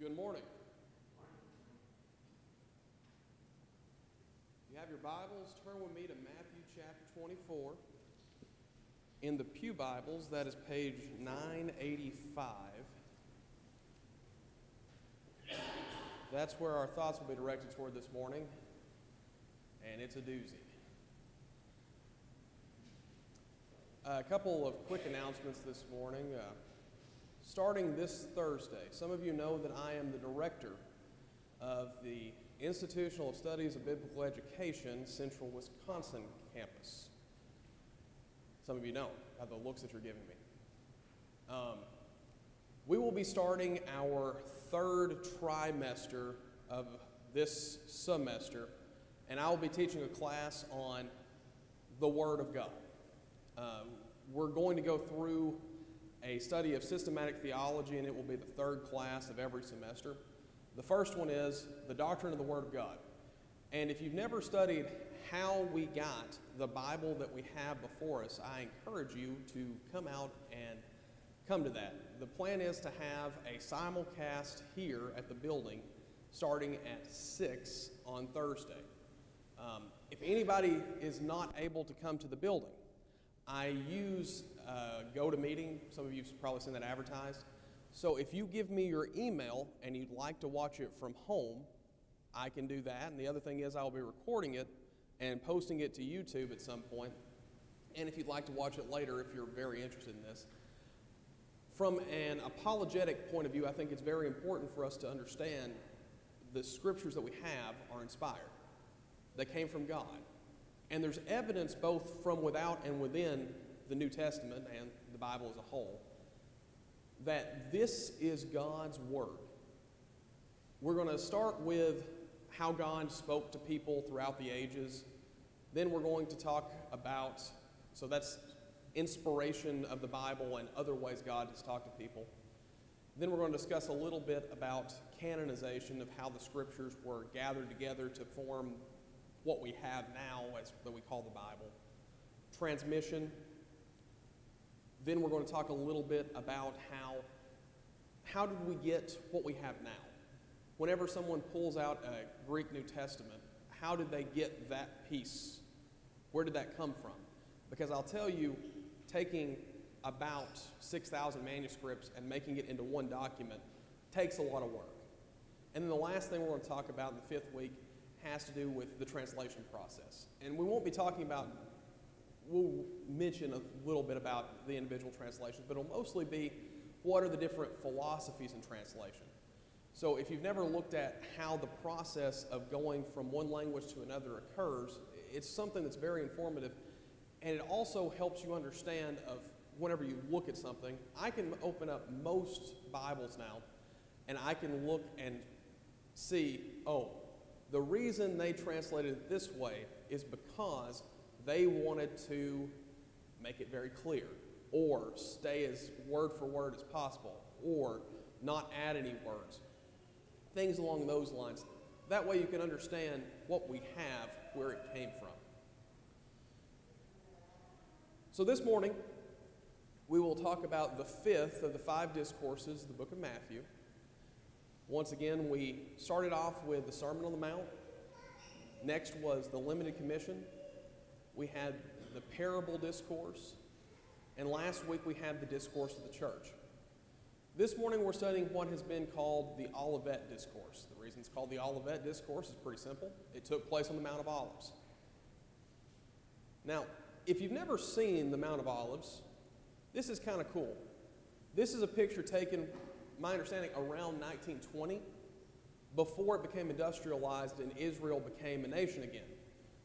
Good morning. If you have your Bibles, turn with me to Matthew chapter 24. In the Pew Bibles, that is page 985. That's where our thoughts will be directed toward this morning, and it's a doozy. A couple of quick announcements this morning. Starting this Thursday, some of you know that I am the director of the Institutional Studies of Biblical Education Central Wisconsin campus. Some of you know by the looks that you're giving me. We will be starting our third trimester of this semester, and I will be teaching a class on the Word of God. We're going to go through a study of systematic theology, and it will be the third class of every semester. The first one is the doctrine of the Word of God. And if you've never studied how we got the Bible that we have before us, I encourage you to come out and come to that. The plan is to have a simulcast here at the building starting at 6 on Thursday. If anybody is not able to come to the building, I use GoToMeeting. Some of you have probably seen that advertised. So if you give me your email and you'd like to watch it from home, I can do that. And the other thing is I'll be recording it and posting it to YouTube at some point. And if you'd like to watch it later, if you're very interested in this. From an apologetic point of view, I think it's very important for us to understand the scriptures that we have are inspired. They came from God. And there's evidence both from without and within the New Testament and the Bible as a whole that this is God's Word. We're going to start with how God spoke to people throughout the ages. Then we're going to talk about, so that's inspiration of the Bible and other ways God has talked to people. Then we're going to discuss a little bit about canonization of how the scriptures were gathered together to form what we have now that we call the Bible. Transmission. Then we're going to talk a little bit about how did we get what we have now? Whenever someone pulls out a Greek New Testament, how did they get that piece? Where did that come from? Because I'll tell you, taking about 6,000 manuscripts and making it into one document takes a lot of work. And then the last thing we're going to talk about in the fifth week has to do with the translation process. And we won't be talking about, we'll mention a little bit about the individual translations, but it'll mostly be what are the different philosophies in translation. So if you've never looked at how the process of going from one language to another occurs, it's something that's very informative, and it also helps you understand of whenever you look at something. I can open up most Bibles now, and I can look and see, oh, the reason they translated it this way is because they wanted to make it very clear, or stay as word for word as possible, or not add any words. Things along those lines. That way you can understand what we have, where it came from. So this morning, we will talk about the fifth of the 5 discourses of the book of Matthew. Once again, we started off with the Sermon on the Mount. Next was the Limited Commission. We had the Parable Discourse. And last week we had the Discourse of the Church. This morning we're studying what has been called the Olivet Discourse. The reason it's called the Olivet Discourse is pretty simple. It took place on the Mount of Olives. Now, if you've never seen the Mount of Olives, this is kind of cool. This is a picture taken, my understanding, around 1920, before it became industrialized and Israel became a nation again.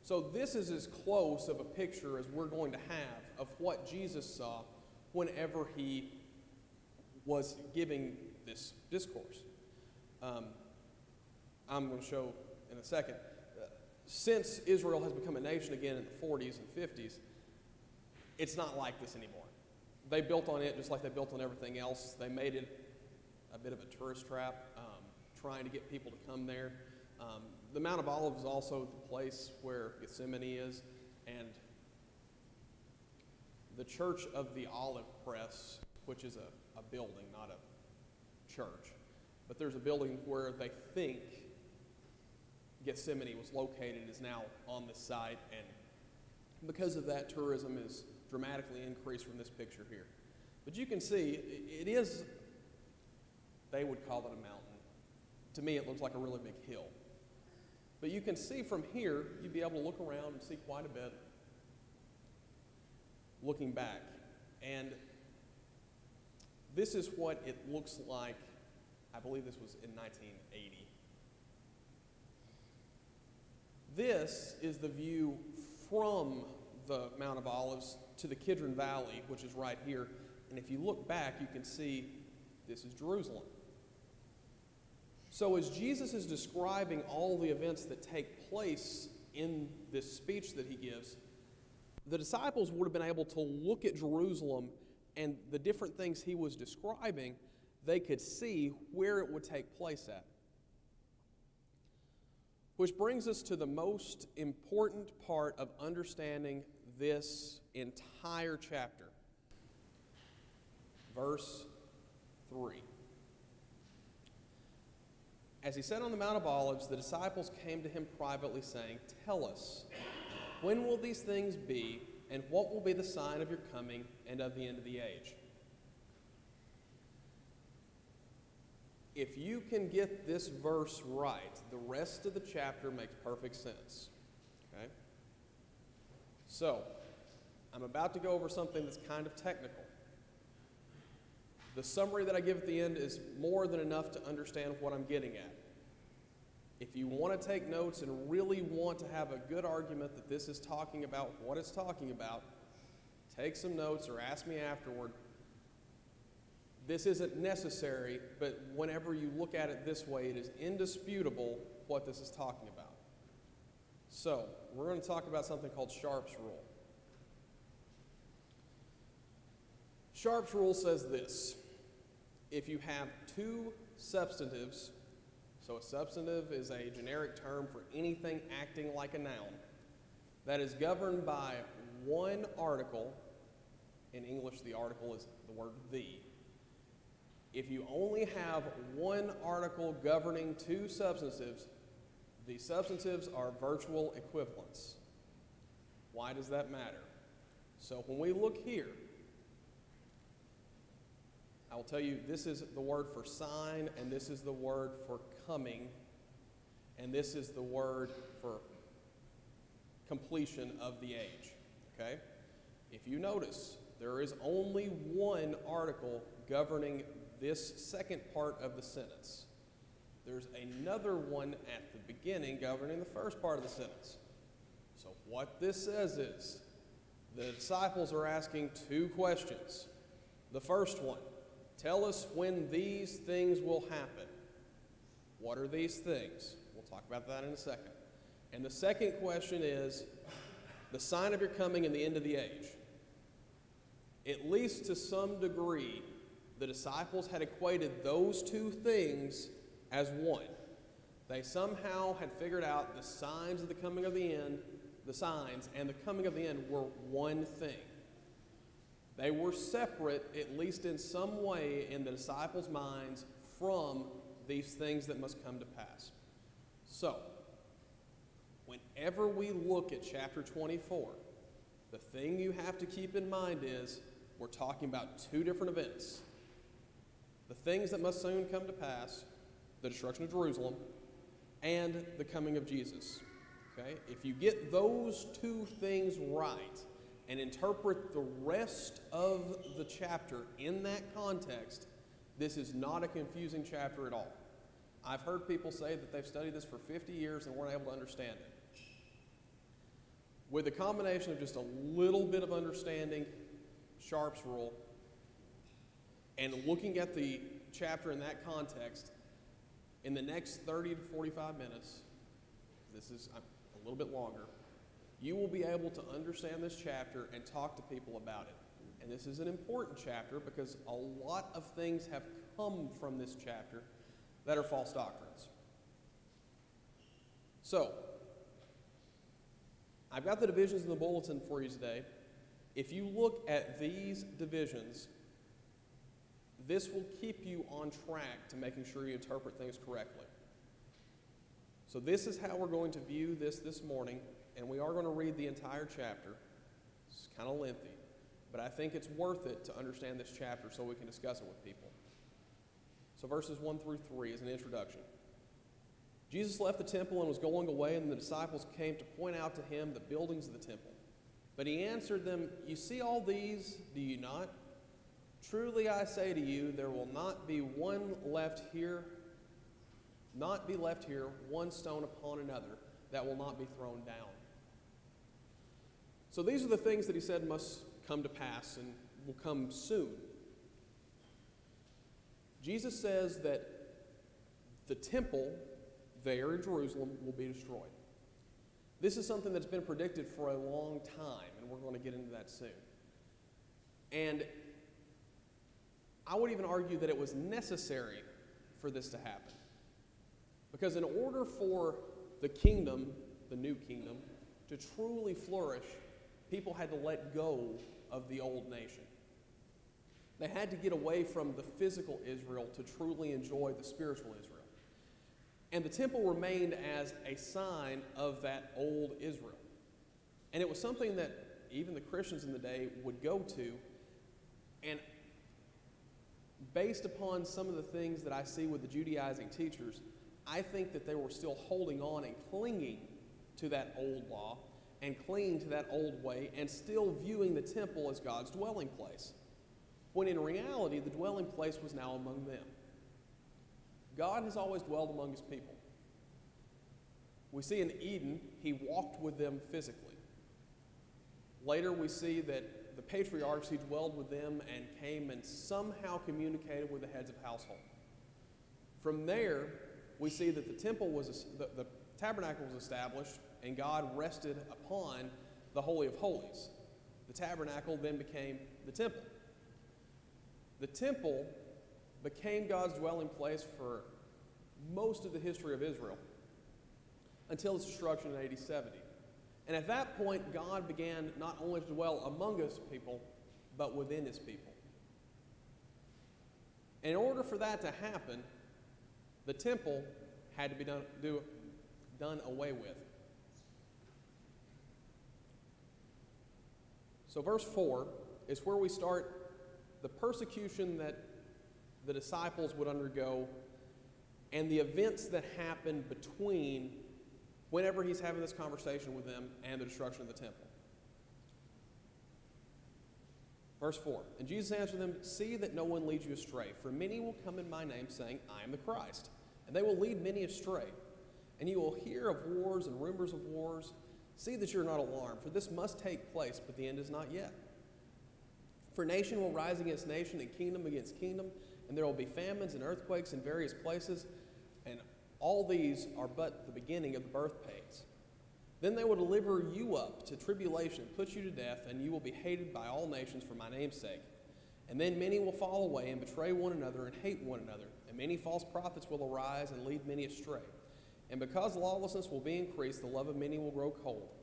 So this is as close of a picture as we're going to have of what Jesus saw whenever he was giving this discourse. I'm going to show in a second. Since Israel has become a nation again in the 40s and 50s, it's not like this anymore. They built on it just like they built on everything else. They made it a bit of a tourist trap, trying to get people to come there. The Mount of Olives is also the place where Gethsemane is, and the Church of the Olive Press, which is a building, not a church, but there's a building where they think Gethsemane was located is now on this site, and because of that, tourism is dramatically increased from this picture here. But you can see, it is, they would call it a mountain. To me, it looks like a really big hill. But you can see from here, you'd be able to look around and see quite a bit looking back. And this is what it looks like. I believe this was in 1980. This is the view from the Mount of Olives to the Kidron Valley, which is right here. And if you look back, you can see this is Jerusalem. So as Jesus is describing all the events that take place in this speech that he gives, the disciples would have been able to look at Jerusalem and the different things he was describing, they could see where it would take place at. Which brings us to the most important part of understanding this entire chapter. Verse 3. As he sat on the Mount of Olives, the disciples came to him privately, saying, "Tell us, when will these things be, and what will be the sign of your coming and of the end of the age?" If you can get this verse right, the rest of the chapter makes perfect sense. Okay? So, I'm about to go over something that's kind of technical. The summary that I give at the end is more than enough to understand what I'm getting at. If you want to take notes and really want to have a good argument that this is talking about what it's talking about, take some notes or ask me afterward. This isn't necessary, but whenever you look at it this way, it is indisputable what this is talking about. So, we're going to talk about something called Sharp's rule. Sharp's rule says this: if you have two substantives, so a substantive is a generic term for anything acting like a noun, that is governed by one article, in English the article is the word the. If you only have one article governing two substantives, the substantives are virtual equivalents. Why does that matter? So when we look here, I will tell you this is the word for sign, and this is the word for coming, and this is the word for completion of the age. Okay? If you notice, there is only one article governing this second part of the sentence. There's another one at the beginning governing the first part of the sentence. So what this says is, the disciples are asking two questions. The first one, tell us when these things will happen. What are these things? We'll talk about that in a second. And the second question is, the sign of your coming and the end of the age. At least to some degree, the disciples had equated those two things as one. They somehow had figured out the signs of the coming of the end, the signs, and the coming of the end were one thing. They were separate, at least in some way, in the disciples' minds from these things that must come to pass. So, whenever we look at chapter 24, the thing you have to keep in mind is we're talking about two different events. The things that must soon come to pass, the destruction of Jerusalem, and the coming of Jesus. Okay? If you get those two things right and interpret the rest of the chapter in that context, this is not a confusing chapter at all. I've heard people say that they've studied this for 50 years and weren't able to understand it. With a combination of just a little bit of understanding, Sharp's rule, and looking at the chapter in that context, in the next 30 to 45 minutes, this is a little bit longer, you will be able to understand this chapter and talk to people about it. And this is an important chapter because a lot of things have come from this chapter that are false doctrines. So, I've got the divisions in the bulletin for you today. If you look at these divisions, this will keep you on track to making sure you interpret things correctly. So this is how we're going to view this morning, and we are going to read the entire chapter. It's kind of lengthy, but I think it's worth it to understand this chapter so we can discuss it with people. So verses 1 through 3 is an introduction. Jesus left the temple and was going away, and the disciples came to point out to him the buildings of the temple. But he answered them, "You see all these, do you not? Truly I say to you, there will not be left here, one stone upon another that will not be thrown down." So these are the things that he said must come to pass and will come soon. Jesus says that the temple there in Jerusalem will be destroyed. This is something that's been predicted for a long time, and we're going to get into that soon. And I would even argue that it was necessary for this to happen. Because in order for the kingdom, the new kingdom, to truly flourish, people had to let go of the old nation. They had to get away from the physical Israel to truly enjoy the spiritual Israel. And the temple remained as a sign of that old Israel. And it was something that even the Christians in the day would go to. And based upon some of the things that I see with the Judaizing teachers, I think that they were still holding on and clinging to that old law and clinging to that old way and still viewing the temple as God's dwelling place, when in reality the dwelling place was now among them. God has always dwelled among his people. We see in Eden, he walked with them physically. Later we see that the patriarchs, he dwelled with them and came and somehow communicated with the heads of household. From there, we see that the tabernacle was established and God rested upon the Holy of Holies. The tabernacle then became the temple. The temple became God's dwelling place for most of the history of Israel until its destruction in AD 70. And at that point, God began not only to dwell among his people, but within his people. And in order for that to happen, the temple had to be done away with. So verse 4 is where we start the persecution that the disciples would undergo and the events that happen between whenever he's having this conversation with them and the destruction of the temple. Verse 4, and Jesus answered them, "See that no one leads you astray, for many will come in my name, saying, I am the Christ, and they will lead many astray. And you will hear of wars and rumors of wars. See that you're not alarmed, for this must take place, but the end is not yet. For nation will rise against nation, and kingdom against kingdom, and there will be famines and earthquakes in various places, and all these are but the beginning of the birth pains. Then they will deliver you up to tribulation, put you to death, and you will be hated by all nations for my name's sake. And then many will fall away and betray one another and hate one another, and many false prophets will arise and lead many astray. And because lawlessness will be increased, the love of many will grow cold.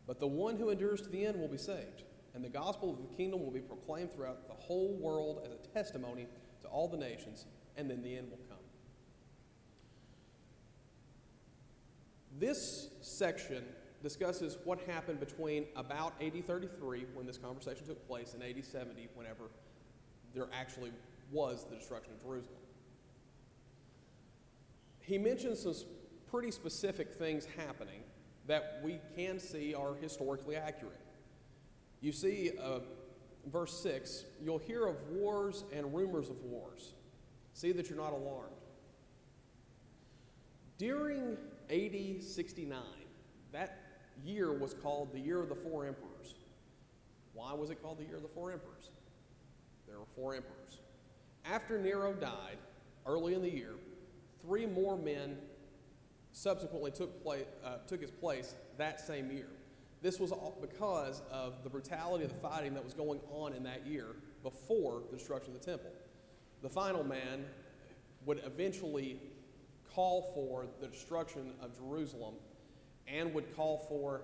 But the one who endures to the end will be saved, and the gospel of the kingdom will be proclaimed throughout the whole world as a testimony to all the nations, and then the end will come." This section discusses what happened between about AD 33, when this conversation took place, and AD 70, whenever there actually was the destruction of Jerusalem. He mentions some pretty specific things happening that we can see are historically accurate. You see, verse 6, you'll hear of wars and rumors of wars. See that you're not alarmed. During AD 69, that year was called the Year of the Four Emperors. Why was it called the Year of the Four Emperors? There were four emperors. After Nero died, early in the year, 3 more men subsequently took his place that same year. This was all because of the brutality of the fighting that was going on in that year before the destruction of the temple. The final man would eventually call for the destruction of Jerusalem and would call for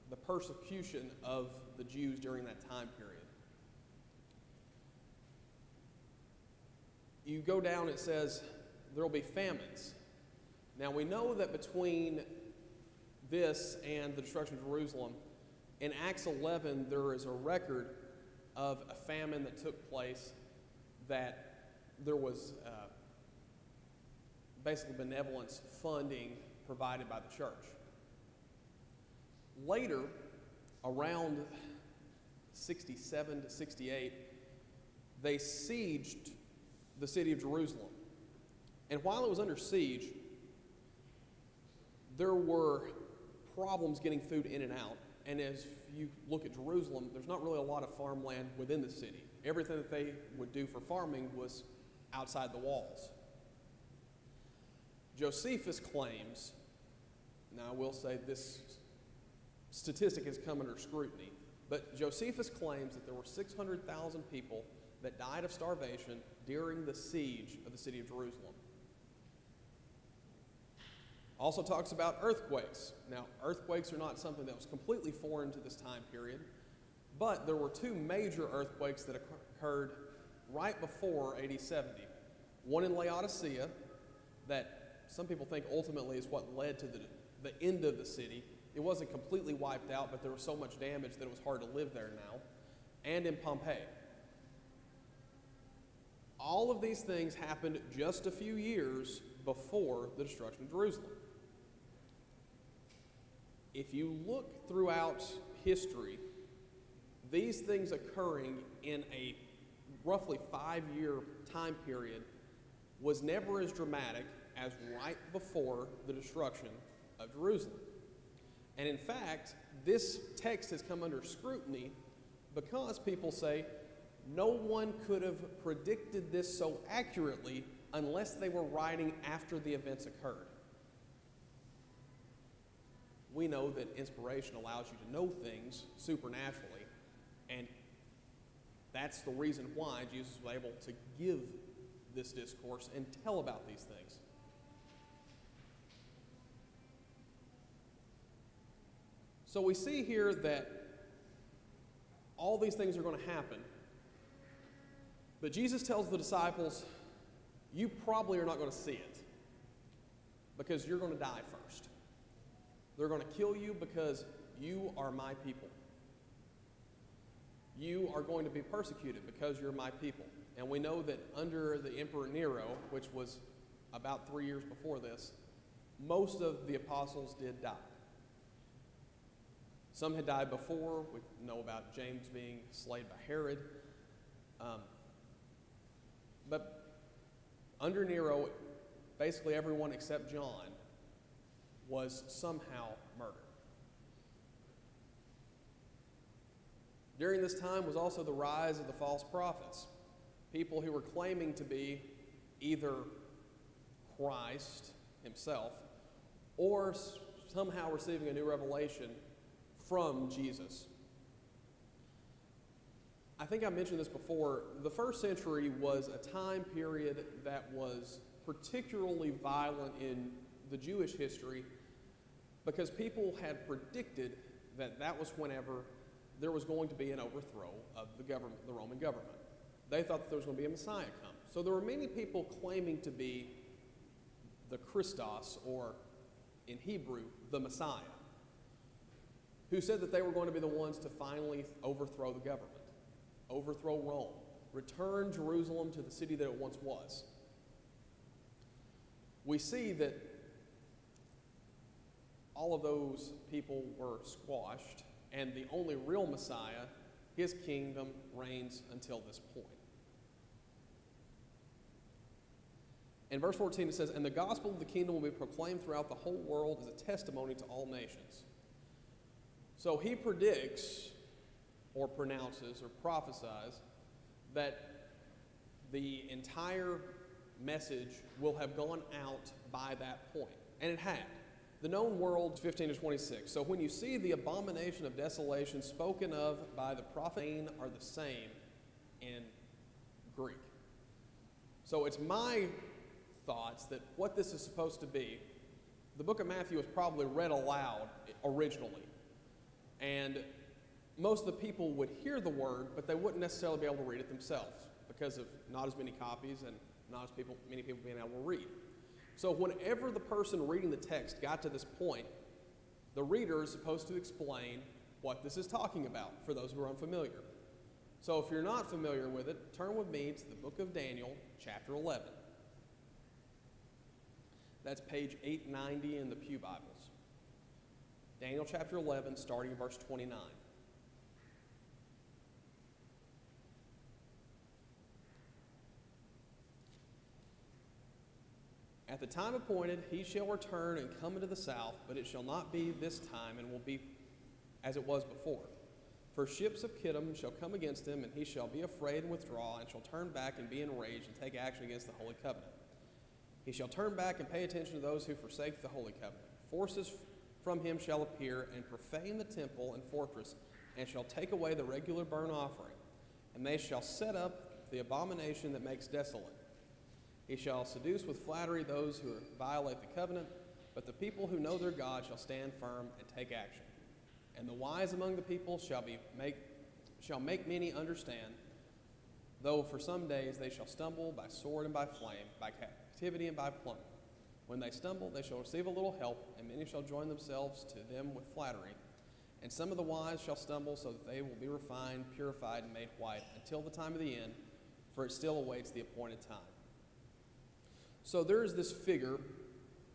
the persecution of the Jews during that time period. you go down, it says there will be famines. Now we know that between this and the destruction of Jerusalem, in Acts 11 there is a record of a famine that took place, that there was basically benevolence funding provided by the church. Later, around 67 to 68, they sieged the city of Jerusalem. And while it was under siege, there were problems getting food in and out. And as you look at Jerusalem, there's not really a lot of farmland within the city. Everything that they would do for farming was outside the walls. Josephus claims, now I will say this statistic has come under scrutiny, but Josephus claims that there were 600,000 people that died of starvation during the siege of the city of Jerusalem. Also talks about earthquakes. Now, earthquakes are not something that was completely foreign to this time period, but there were two major earthquakes that occurred right before AD 70. One in Laodicea, that some people think ultimately is what led to the end of the city. It wasn't completely wiped out, but there was so much damage that it was hard to live there now. And in Pompeii. All of these things happened just a few years before the destruction of Jerusalem. If you look throughout history, these things occurring in a roughly 5-year time period was never as dramatic as right before the destruction of Jerusalem. And in fact, this text has come under scrutiny because people say no one could have predicted this so accurately unless they were writing after the events occurred. We know that inspiration allows you to know things supernaturally, and that's the reason why Jesus was able to give this discourse and tell about these things. So we see here that all these things are going to happen, but Jesus tells the disciples, you probably are not going to see it because you're going to die first. They're going to kill you because you are my people. You are going to be persecuted because you're my people. And we know that under the Emperor Nero, which was about 3 years before this, most of the apostles did die. Some had died before. We know about James being slayed by Herod. But under Nero, basically everyone except John was somehow murdered. During this time was also the rise of the false prophets, people who were claiming to be either Christ himself or somehow receiving a new revelation from Jesus. I think I mentioned this before. The first century was a time period that was particularly violent in the Jewish history because people had predicted that that was whenever there was going to be an overthrow of the government, the Roman government. They thought that there was going to be a Messiah come. So there were many people claiming to be the Christos, or in Hebrew, the Messiah, who said that they were going to be the ones to finally overthrow the government, overthrow Rome, return Jerusalem to the city that it once was. We see that all of those people were squashed, and the only real Messiah, his kingdom reigns until this point. In verse 14 it says, and the gospel of the kingdom will be proclaimed throughout the whole world as a testimony to all nations. So he predicts, or pronounces, or prophesies, that the entire message will have gone out by that point. And it had. The known world, 15 to 26. So when you see the abomination of desolation spoken of by the prophet are the same in Greek. So it's my thoughts that what this is supposed to be, the book of Matthew was probably read aloud originally. And most of the people would hear the word, but they wouldn't necessarily be able to read it themselves because of not as many copies and not as many people being able to read. So whenever the person reading the text got to this point, the reader is supposed to explain what this is talking about for those who are unfamiliar. So if you're not familiar with it, turn with me to the book of Daniel, chapter 11. That's page 890 in the Pew Bibles. Daniel chapter 11, starting in verse 29. At the time appointed, he shall return and come into the south, but it shall not be this time, and will be as it was before. For ships of Kittim shall come against him, and he shall be afraid and withdraw, and shall turn back and be enraged and take action against the Holy Covenant. He shall turn back and pay attention to those who forsake the Holy Covenant. Forces from him shall appear and profane the temple and fortress, and shall take away the regular burnt offering, and they shall set up the abomination that makes desolate. He shall seduce with flattery those who violate the covenant, but the people who know their God shall stand firm and take action. And the wise among the people shall make many understand, though for some days they shall stumble by sword and by flame, by captivity and by plunder. When they stumble, they shall receive a little help, and many shall join themselves to them with flattery. And some of the wise shall stumble, so that they will be refined, purified, and made white, until the time of the end, for it still awaits the appointed time. So there is this figure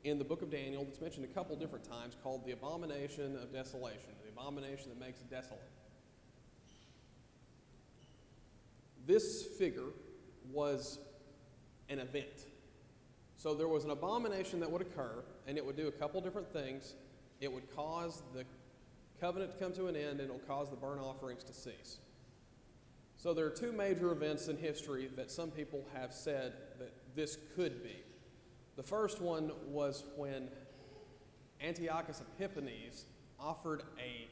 in the book of Daniel that's mentioned a couple different times called the abomination of desolation, the abomination that makes desolate. This figure was an event. So there was an abomination that would occur, and it would do a couple different things. It would cause the covenant to come to an end, and it will cause the burnt offerings to cease. So there are two major events in history that some people have said that this could be. The first one was when Antiochus Epiphanes offered a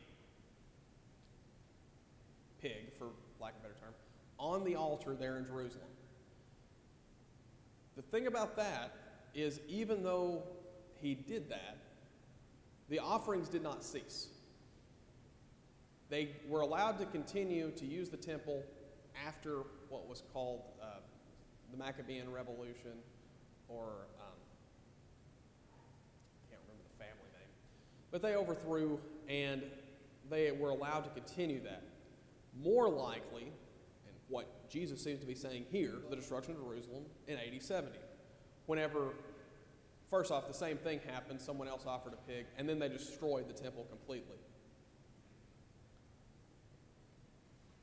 pig, for lack of a better term, on the altar there in Jerusalem. The thing about that is, even though he did that, the offerings did not cease. They were allowed to continue to use the temple after what was called the Maccabean Revolution, or I can't remember the family name. But they overthrew, and they were allowed to continue that. More likely, and what Jesus seems to be saying here, the destruction of Jerusalem in AD 70. Whenever, first off, the same thing happened, someone else offered a pig, and then they destroyed the temple completely.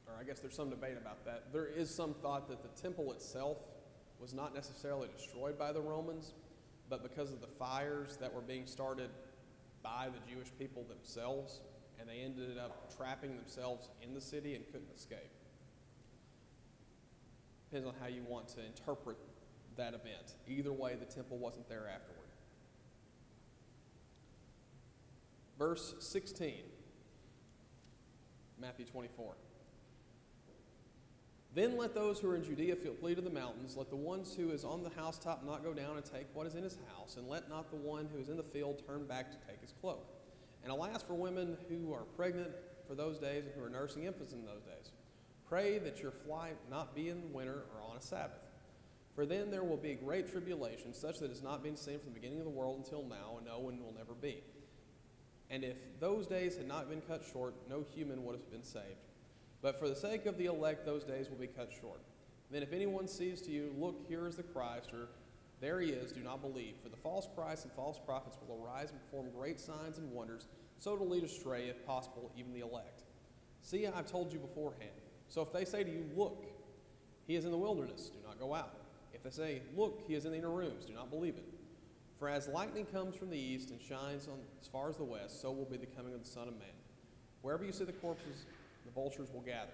Or I guess there's some debate about that. There is some thought that the temple itself was not necessarily destroyed by the Romans, but because of the fires that were being started by the Jewish people themselves, and they ended up trapping themselves in the city and couldn't escape. Depends on how you want to interpret that event. Either way, the temple wasn't there afterward. Verse 16, Matthew 24. Then let those who are in Judea flee to the mountains. Let the one who is on the housetop not go down and take what is in his house, and let not the one who is in the field turn back to take his cloak. And alas for women who are pregnant for those days and who are nursing infants in those days. Pray that your flight not be in winter or on a Sabbath. For then there will be great tribulation, such that it has not been seen from the beginning of the world until now, and no one will never be. And if those days had not been cut short, no human would have been saved. But for the sake of the elect, those days will be cut short. Then if anyone says to you, look, here is the Christ, or there he is, do not believe. For the false Christs and false prophets will arise and perform great signs and wonders, so to lead astray, if possible, even the elect. See, I've told you beforehand. So if they say to you, look, he is in the wilderness, do not go out. If they say, look, he is in the inner rooms, do not believe it. For as lightning comes from the east and shines on as far as the west, so will be the coming of the Son of Man. Wherever you see the corpses, the vultures will gather.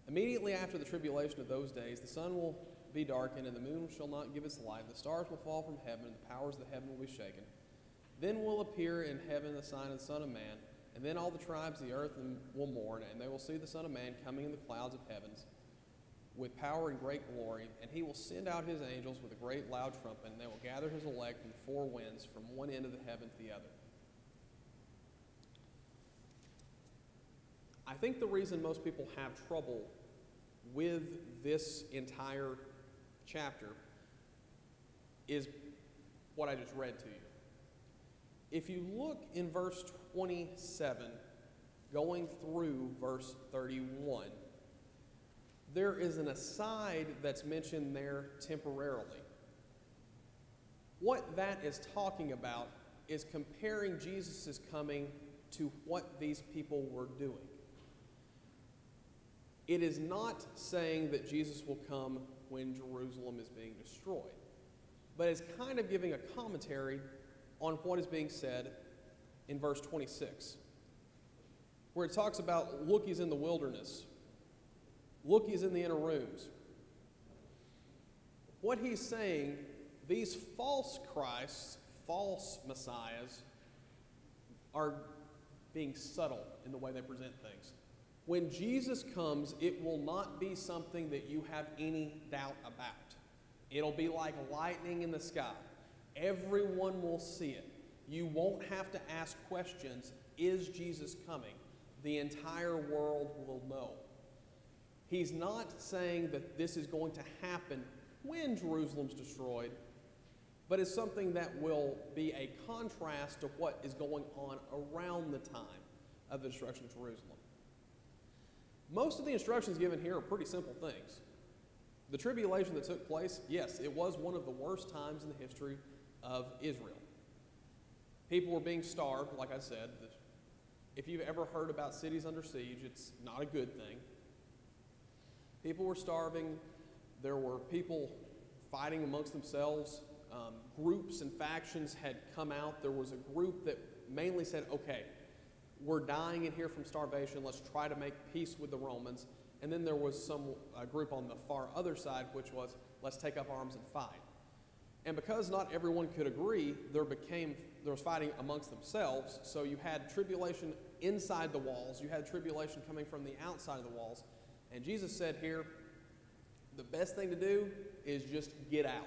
Immediately after the tribulation of those days, the sun will be darkened, and the moon shall not give its light. The stars will fall from heaven, and the powers of the heaven will be shaken. Then will appear in heaven the sign of the Son of Man, and then all the tribes of the earth will mourn, and they will see the Son of Man coming in the clouds of heavens with power and great glory. And he will send out his angels with a great loud trumpet, and they will gather his elect from the four winds, from one end of the heaven to the other. I think the reason most people have trouble with this entire chapter is what I just read to you. If you look in verse 27, going through verse 31, there is an aside that's mentioned there temporarily. What that is talking about is comparing Jesus' coming to what these people were doing. It is not saying that Jesus will come when Jerusalem is being destroyed, but it's kind of giving a commentary on what is being said in verse 26, where it talks about look, he's in the wilderness. Look, he's in the inner rooms. What he's saying, these false Christs, false messiahs, are being subtle in the way they present things. When Jesus comes, it will not be something that you have any doubt about. It'll be like lightning in the sky. Everyone will see it. You won't have to ask questions, is Jesus coming? The entire world will know. He's not saying that this is going to happen when Jerusalem's destroyed, but it's something that will be a contrast to what is going on around the time of the destruction of Jerusalem. Most of the instructions given here are pretty simple things. The tribulation that took place, yes, it was one of the worst times in the history of Israel. People were being starved, like I said. If you've ever heard about cities under siege, it's not a good thing. People were starving. There were people fighting amongst themselves. Groups and factions had come out. There was a group that mainly said, okay, we're dying in here from starvation. Let's try to make peace with the Romans. And then there was some group on the far other side, which was, let's take up arms and fight. And because not everyone could agree, there was fighting amongst themselves. So you had tribulation inside the walls. You had tribulation coming from the outside of the walls. And Jesus said here, the best thing to do is just get out.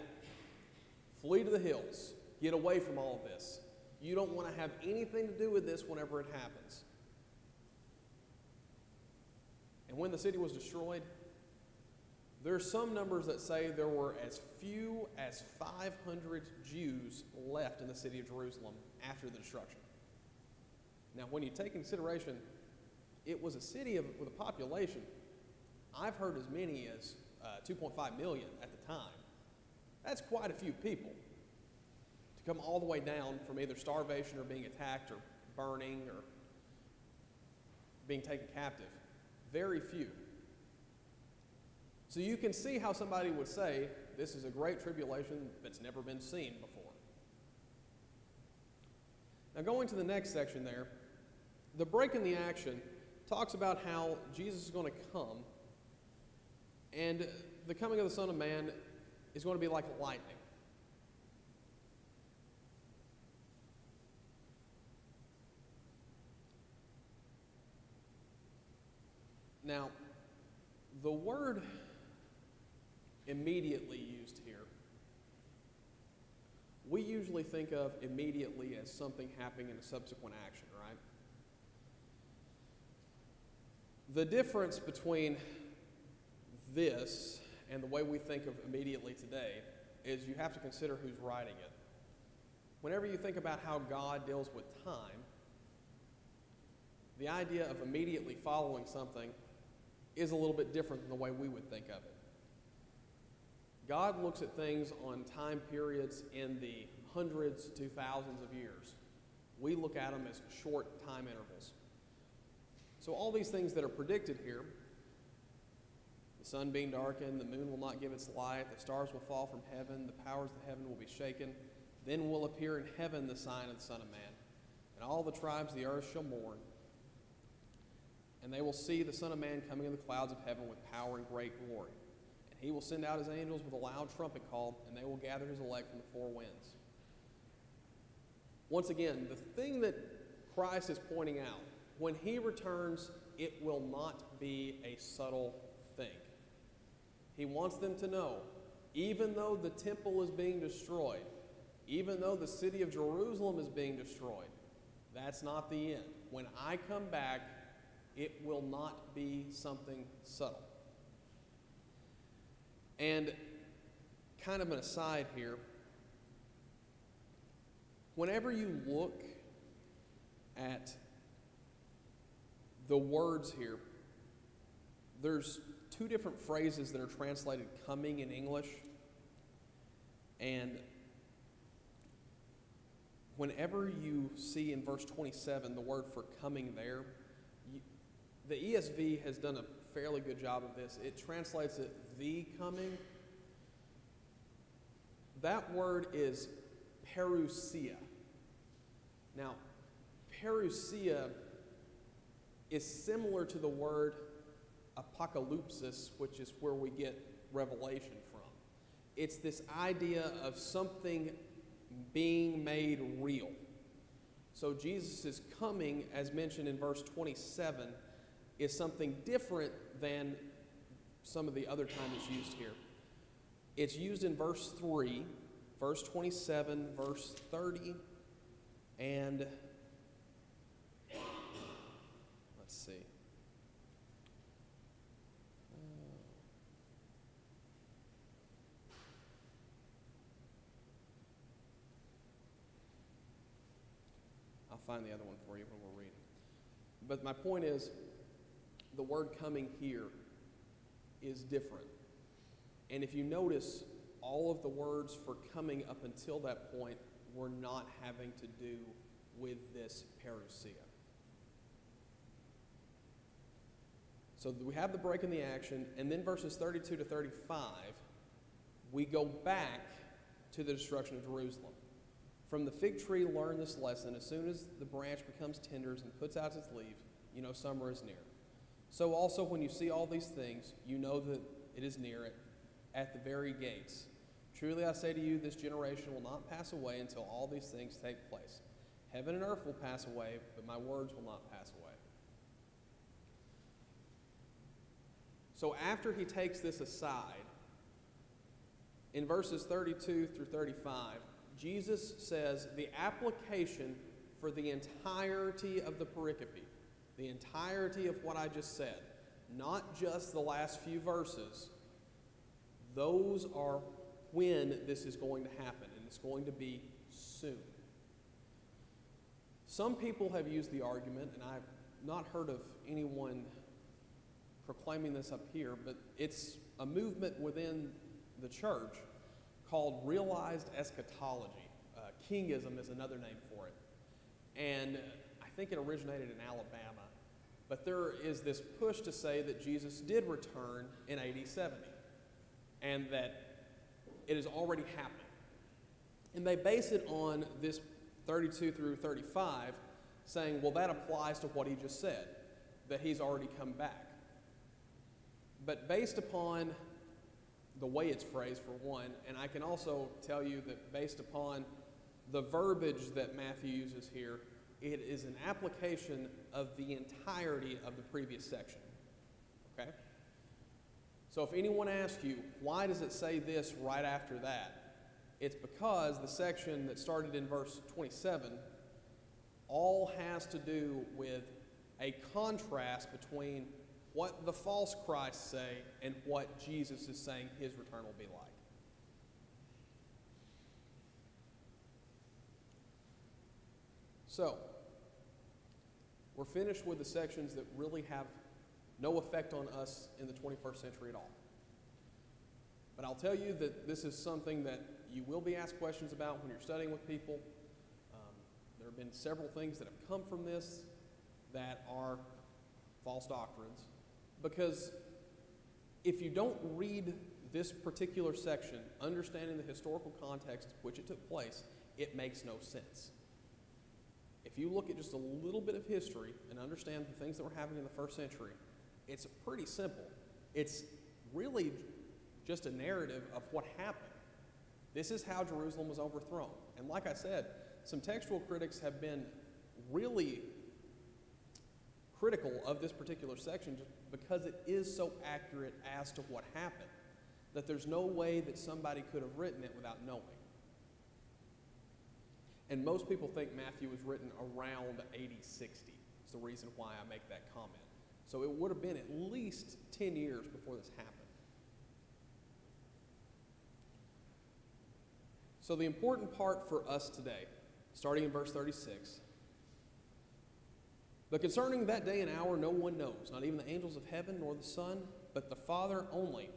Flee to the hills. Get away from all of this. You don't want to have anything to do with this whenever it happens. And when the city was destroyed, there are some numbers that say there were as few as 500 Jews left in the city of Jerusalem after the destruction. Now, when you take into consideration, it was a city with a population, I've heard as many as 2.5 million at the time. That's quite a few people to come all the way down from either starvation or being attacked or burning or being taken captive. Very few. So you can see how somebody would say, this is a great tribulation that's never been seen before. Now going to the next section there, the break in the action talks about how Jesus is going to come, and the coming of the Son of Man is going to be like lightning. Now, the word immediately used here, we usually think of immediately as something happening in a subsequent action, right? The difference between this and the way we think of immediately today is you have to consider who's writing it. Whenever you think about how God deals with time, the idea of immediately following something is a little bit different than the way we would think of it. God looks at things on time periods in the hundreds to thousands of years. We look at them as short time intervals. So all these things that are predicted here, the sun being darkened, the moon will not give its light, the stars will fall from heaven, the powers of heaven will be shaken, then will appear in heaven the sign of the Son of Man, and all the tribes of the earth shall mourn. And they will see the Son of Man coming in the clouds of heaven with power and great glory. And he will send out his angels with a loud trumpet call, and they will gather his elect from the four winds. Once again, the thing that Christ is pointing out, when he returns, it will not be a subtle thing. He wants them to know, even though the temple is being destroyed, even though the city of Jerusalem is being destroyed, that's not the end. When I come back, it will not be something subtle. And kind of an aside here. Whenever you look at the words here, there's two different phrases that are translated coming in English. And whenever you see in verse 27 the word for coming there, the ESV has done a fairly good job of this. It translates it the coming. That word is parousia. Now, parousia is similar to the word apocalypsis, which is where we get revelation from. It's this idea of something being made real. So Jesus' coming, as mentioned in verse 27, is something different than some of the other time it's used here. It's used in verse 3, verse 27, verse 30, and let's see. I'll find the other one for you when we're reading. But my point is, the word coming here is different. And if you notice, all of the words for coming up until that point were not having to do with this parousia. So we have the break in the action, and then verses 32 to 35, we go back to the destruction of Jerusalem. From the fig tree, learn this lesson. As soon as the branch becomes tender and puts out its leaves, you know summer is near. So also when you see all these things, you know that it is near it, at the very gates. Truly I say to you, this generation will not pass away until all these things take place. Heaven and earth will pass away, but my words will not pass away. So after he takes this aside, in verses 32 through 35, Jesus says the application for the entirety of the pericope, the entirety of what I just said, not just the last few verses, those are when this is going to happen, and it's going to be soon. Some people have used the argument, and I've not heard of anyone proclaiming this up here, but it's a movement within the church called realized eschatology. Kingism is another name for it. And I think it originated in Alabama. But there is this push to say that Jesus did return in AD 70 and that it has already happened. And they base it on this 32 through 35 saying, well, that applies to what he just said, that he's already come back. But based upon the way it's phrased, for one, and I can also tell you that based upon the verbiage that Matthew uses here, it is an application of the entirety of the previous section. Okay? So if anyone asks you, why does it say this right after that? It's because the section that started in verse 27 all has to do with a contrast between what the false Christs say and what Jesus is saying his return will be like. So, we're finished with the sections that really have no effect on us in the 21st century at all. But I'll tell you that this is something that you will be asked questions about when you're studying with people. There have been several things that have come from this that are false doctrines. Because if you don't read this particular section, understanding the historical context in which it took place, it makes no sense. If you look at just a little bit of history and understand the things that were happening in the first century, it's pretty simple. It's really just a narrative of what happened. This is how Jerusalem was overthrown. And like I said, some textual critics have been really critical of this particular section just because it is so accurate as to what happened, that there's no way that somebody could have written it without knowing. And most people think Matthew was written around AD 60. It's the reason why I make that comment. So it would have been at least 10 years before this happened. So the important part for us today, starting in verse 36, but concerning that day and hour no one knows, not even the angels of heaven nor the Son, but the Father only.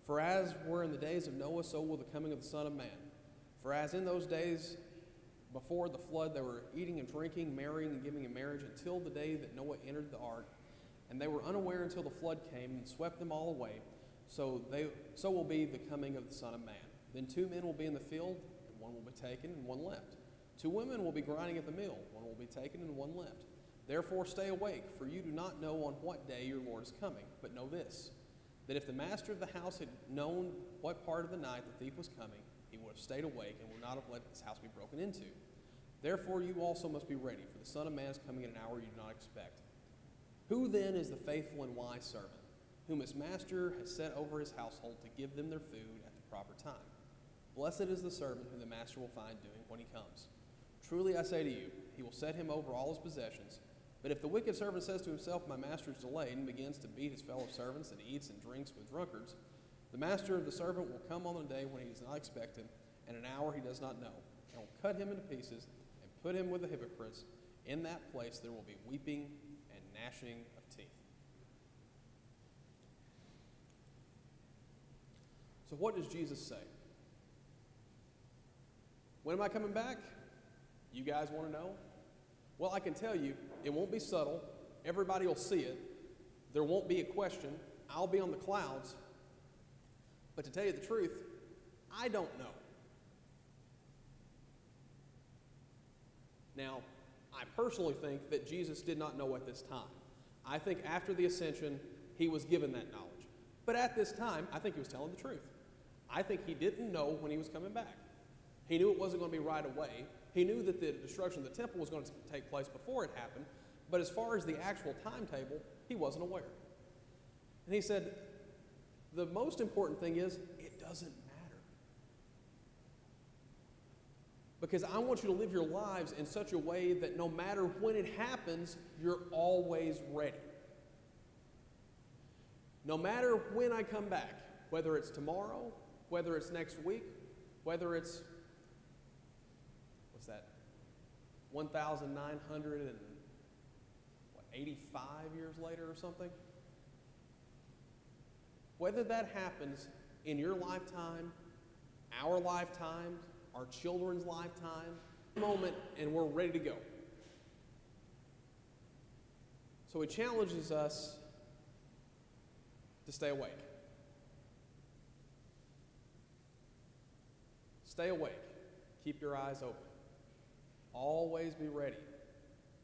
For as were in the days of Noah, so will the coming of the Son of Man. For as in those days before the flood they were eating and drinking, marrying and giving in marriage, until the day that Noah entered the ark, and they were unaware until the flood came and swept them all away, so will be the coming of the Son of Man. Then 2 men will be in the field, and one will be taken and one left. 2 women will be grinding at the mill, one will be taken and one left. Therefore stay awake, for you do not know on what day your Lord is coming. But know this, that if the master of the house had known what part of the night the thief was coming, he would have stayed awake and would not have let his house be broken into. Therefore you also must be ready, for the Son of Man is coming at an hour you do not expect. Who then is the faithful and wise servant, whom his master has set over his household to give them their food at the proper time? Blessed is the servant whom the master will find doing when he comes. Truly I say to you, he will set him over all his possessions. But if the wicked servant says to himself, my master is delayed, and begins to beat his fellow servants and eats and drinks with drunkards, the master of the servant will come on the day when he is not expected, and an hour he does not know, and will cut him into pieces and put him with the hypocrites. In that place there will be weeping and gnashing of teeth. So what does Jesus say? When am I coming back? You guys want to know? Well, I can tell you, it won't be subtle. Everybody will see it. There won't be a question. I'll be on the clouds. But to tell you the truth, I don't know. Now, I personally think that Jesus did not know at this time. I think after the ascension, he was given that knowledge. But at this time, I think he was telling the truth. I think he didn't know when he was coming back. He knew it wasn't going to be right away. He knew that the destruction of the temple was going to take place before it happened, but as far as the actual timetable, he wasn't aware. And he said, the most important thing is, it doesn't matter. Because I want you to live your lives in such a way that no matter when it happens, you're always ready. No matter when I come back, whether it's tomorrow, whether it's next week, whether it's 1,985 years later or something. Whether that happens in your lifetime, our lifetime, our children's lifetime, moment, and we're ready to go. So he challenges us to stay awake. Stay awake. Keep your eyes open. Always be ready,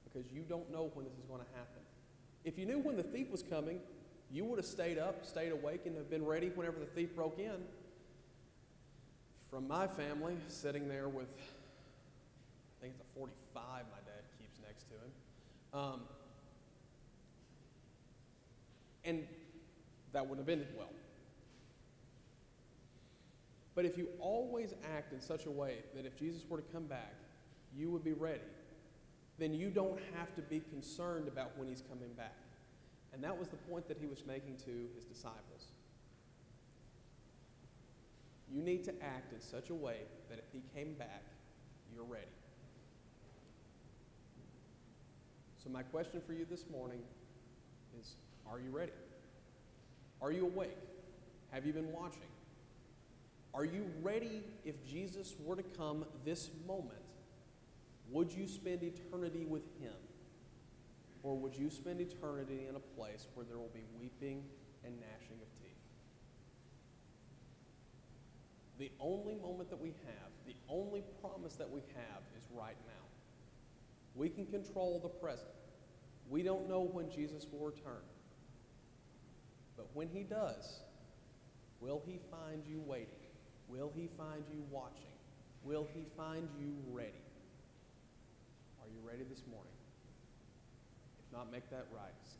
because you don't know when this is going to happen. If you knew when the thief was coming, you would have stayed up, stayed awake, and have been ready whenever the thief broke in. From my family, sitting there with, I think it's a 45 my dad keeps next to him, and that wouldn't have ended well. But if you always act in such a way that if Jesus were to come back, you would be ready, then you don't have to be concerned about when he's coming back. And that was the point that he was making to his disciples. You need to act in such a way that if he came back, you're ready. So my question for you this morning is, are you ready? Are you awake? Have you been watching? Are you ready if Jesus were to come this moment? Would you spend eternity with him? Or would you spend eternity in a place where there will be weeping and gnashing of teeth? The only moment that we have, the only promise that we have is right now. We can control the present. We don't know when Jesus will return. But when he does, will he find you waiting? Will he find you watching? Will he find you ready? Are you ready this morning? If not, make that right.